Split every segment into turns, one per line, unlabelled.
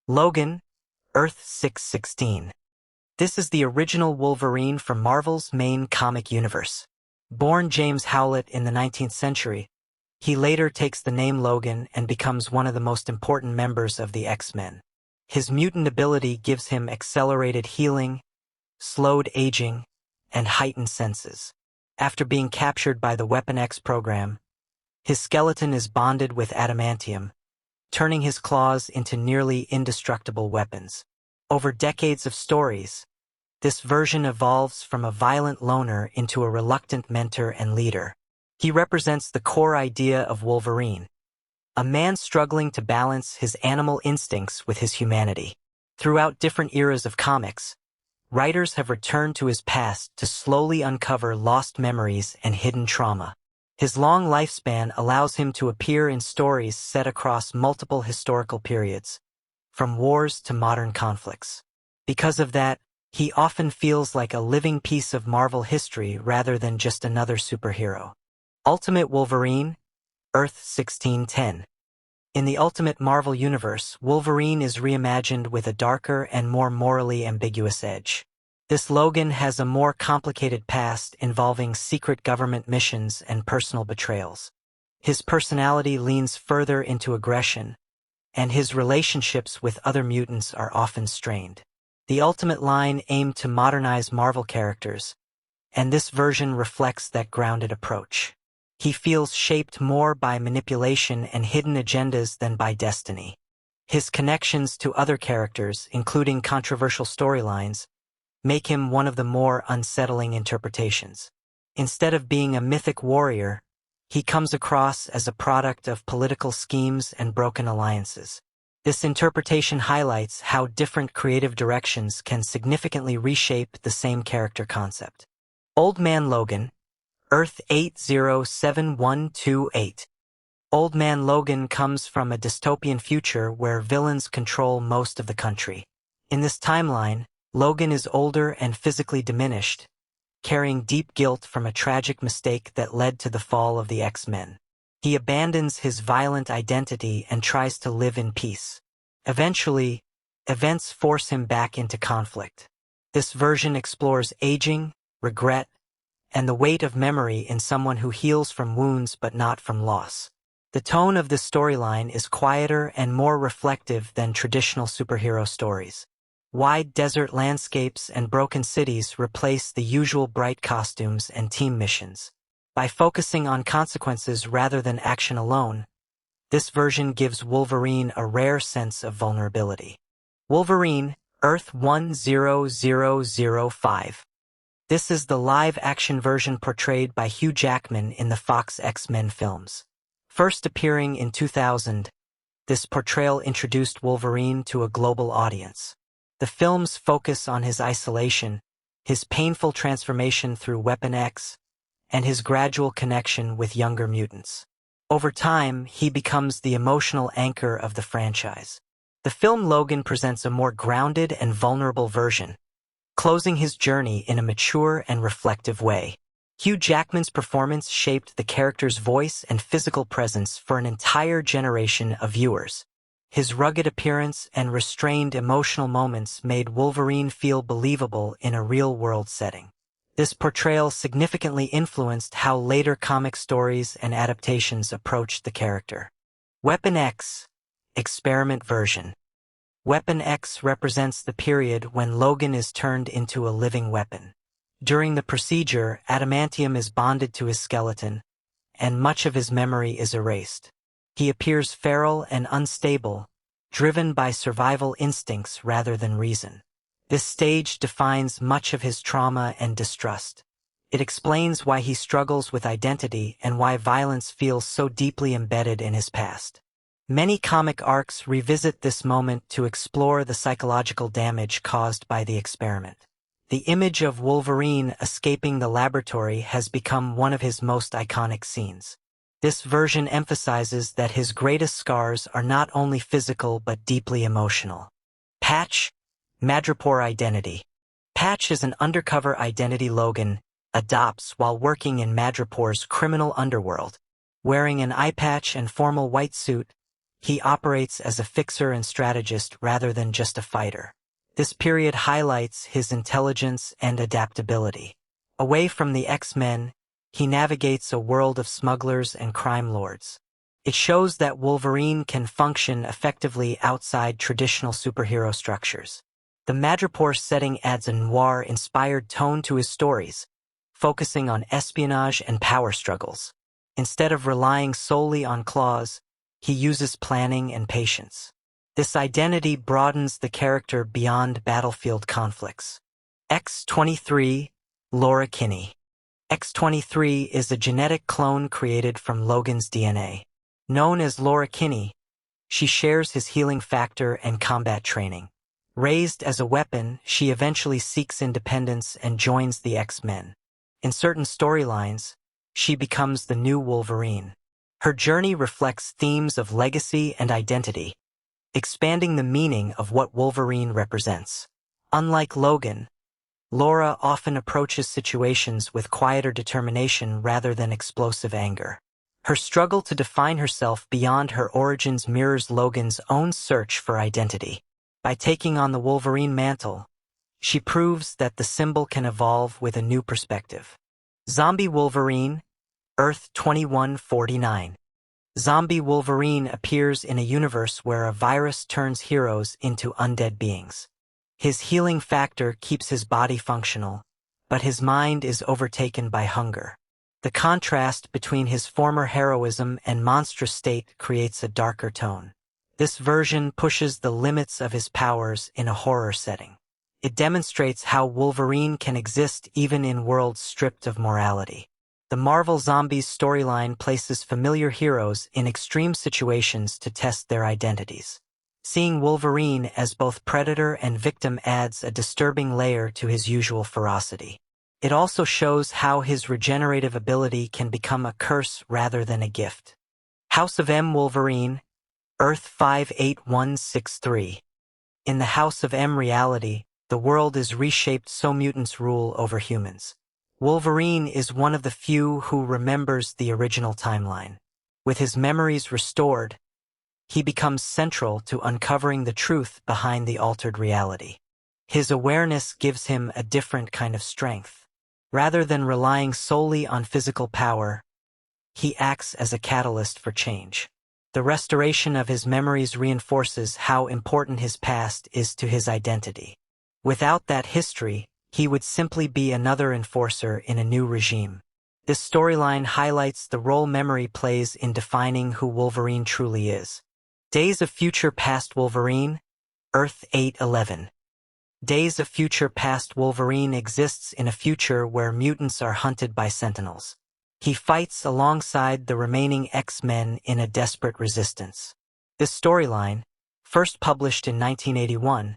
Logan, Earth 616. This is the original Wolverine from Marvel's main comic universe. Born James Howlett in the 19th century, he later takes the name Logan and becomes one of the most important members of the X-Men. His mutant ability gives him accelerated healing, slowed aging, and heightened senses. After being captured by the Weapon X program, his skeleton is bonded with adamantium, turning his claws into nearly indestructible weapons. Over decades of stories, this version evolves from a violent loner into a reluctant mentor and leader. He represents the core idea of Wolverine, a man struggling to balance his animal instincts with his humanity. Throughout different eras of comics, writers have returned to his past to slowly uncover lost memories and hidden trauma. His long lifespan allows him to appear in stories set across multiple historical periods, from wars to modern conflicts. Because of that, he often feels like a living piece of Marvel history rather than just another superhero. Ultimate Wolverine, Earth 1610. In the Ultimate Marvel Universe, Wolverine is reimagined with a darker and more morally ambiguous edge. This Logan has a more complicated past involving secret government missions and personal betrayals. His personality leans further into aggression, and his relationships with other mutants are often strained. The Ultimate line aimed to modernize Marvel characters, and this version reflects that grounded approach. He feels shaped more by manipulation and hidden agendas than by destiny. His connections to other characters, including controversial storylines, make him one of the more unsettling interpretations. Instead of being a mythic warrior, he comes across as a product of political schemes and broken alliances. This interpretation highlights how different creative directions can significantly reshape the same character concept. Old Man Logan, Earth 807128. Old Man Logan comes from a dystopian future where villains control most of the country. In this timeline, Logan is older and physically diminished, carrying deep guilt from a tragic mistake that led to the fall of the X-Men. He abandons his violent identity and tries to live in peace. Eventually, events force him back into conflict. This version explores aging, regret, and the weight of memory in someone who heals from wounds but not from loss. The tone of this storyline is quieter and more reflective than traditional superhero stories. Wide desert landscapes and broken cities replace the usual bright costumes and team missions. By focusing on consequences rather than action alone, this version gives Wolverine a rare sense of vulnerability. Wolverine, Earth 10005. This is the live-action version portrayed by Hugh Jackman in the Fox X-Men films. First appearing in 2000, this portrayal introduced Wolverine to a global audience. The films focus on his isolation, his painful transformation through Weapon X, and his gradual connection with younger mutants. Over time, he becomes the emotional anchor of the franchise. The film Logan presents a more grounded and vulnerable version, closing his journey in a mature and reflective way. Hugh Jackman's performance shaped the character's voice and physical presence for an entire generation of viewers. His rugged appearance and restrained emotional moments made Wolverine feel believable in a real-world setting. This portrayal significantly influenced how later comic stories and adaptations approached the character. Weapon X, Experiment Version. Weapon X represents the period when Logan is turned into a living weapon. During the procedure, adamantium is bonded to his skeleton, and much of his memory is erased. He appears feral and unstable, driven by survival instincts rather than reason. This stage defines much of his trauma and distrust. It explains why he struggles with identity and why violence feels so deeply embedded in his past. Many comic arcs revisit this moment to explore the psychological damage caused by the experiment. The image of Wolverine escaping the laboratory has become one of his most iconic scenes. This version emphasizes that his greatest scars are not only physical but deeply emotional. Patch, Madripoor Identity. Patch is an undercover identity Logan adopts while working in Madripoor's criminal underworld. Wearing an eye patch and formal white suit, he operates as a fixer and strategist rather than just a fighter. This period highlights his intelligence and adaptability. Away from the X-Men, he navigates a world of smugglers and crime lords. It shows that Wolverine can function effectively outside traditional superhero structures. The Madripoor setting adds a noir-inspired tone to his stories, focusing on espionage and power struggles. Instead of relying solely on claws, he uses planning and patience. This identity broadens the character beyond battlefield conflicts. X-23, Laura Kinney. X-23 is a genetic clone created from Logan's DNA. Known as Laura Kinney, she shares his healing factor and combat training. Raised as a weapon, she eventually seeks independence and joins the X-Men. In certain storylines, she becomes the new Wolverine. Her journey reflects themes of legacy and identity, expanding the meaning of what Wolverine represents. Unlike Logan, Laura often approaches situations with quieter determination rather than explosive anger. Her struggle to define herself beyond her origins mirrors Logan's own search for identity. By taking on the Wolverine mantle, she proves that the symbol can evolve with a new perspective. Zombie Wolverine, Earth 2149. Zombie Wolverine appears in a universe where a virus turns heroes into undead beings. His healing factor keeps his body functional, but his mind is overtaken by hunger. The contrast between his former heroism and monstrous state creates a darker tone. This version pushes the limits of his powers in a horror setting. It demonstrates how Wolverine can exist even in worlds stripped of morality. The Marvel Zombies storyline places familiar heroes in extreme situations to test their identities. Seeing Wolverine as both predator and victim adds a disturbing layer to his usual ferocity. It also shows how his regenerative ability can become a curse rather than a gift. House of M Wolverine, Earth 58163. In the House of M reality, the world is reshaped so mutants rule over humans. Wolverine is one of the few who remembers the original timeline. With his memories restored, he becomes central to uncovering the truth behind the altered reality. His awareness gives him a different kind of strength. Rather than relying solely on physical power, he acts as a catalyst for change. The restoration of his memories reinforces how important his past is to his identity. Without that history, he would simply be another enforcer in a new regime. This storyline highlights the role memory plays in defining who Wolverine truly is. Days of Future Past Wolverine, Earth 811. Days of Future Past Wolverine exists in a future where mutants are hunted by Sentinels. He fights alongside the remaining X-Men in a desperate resistance. This storyline, first published in 1981,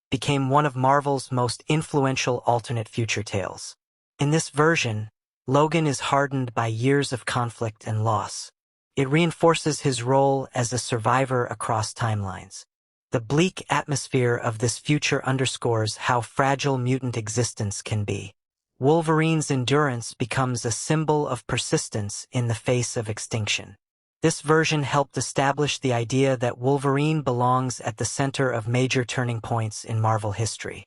became one of Marvel's most influential alternate future tales. In this version, Logan is hardened by years of conflict and loss. It reinforces his role as a survivor across timelines. The bleak atmosphere of this future underscores how fragile mutant existence can be. Wolverine's endurance becomes a symbol of persistence in the face of extinction. This version helped establish the idea that Wolverine belongs at the center of major turning points in Marvel history.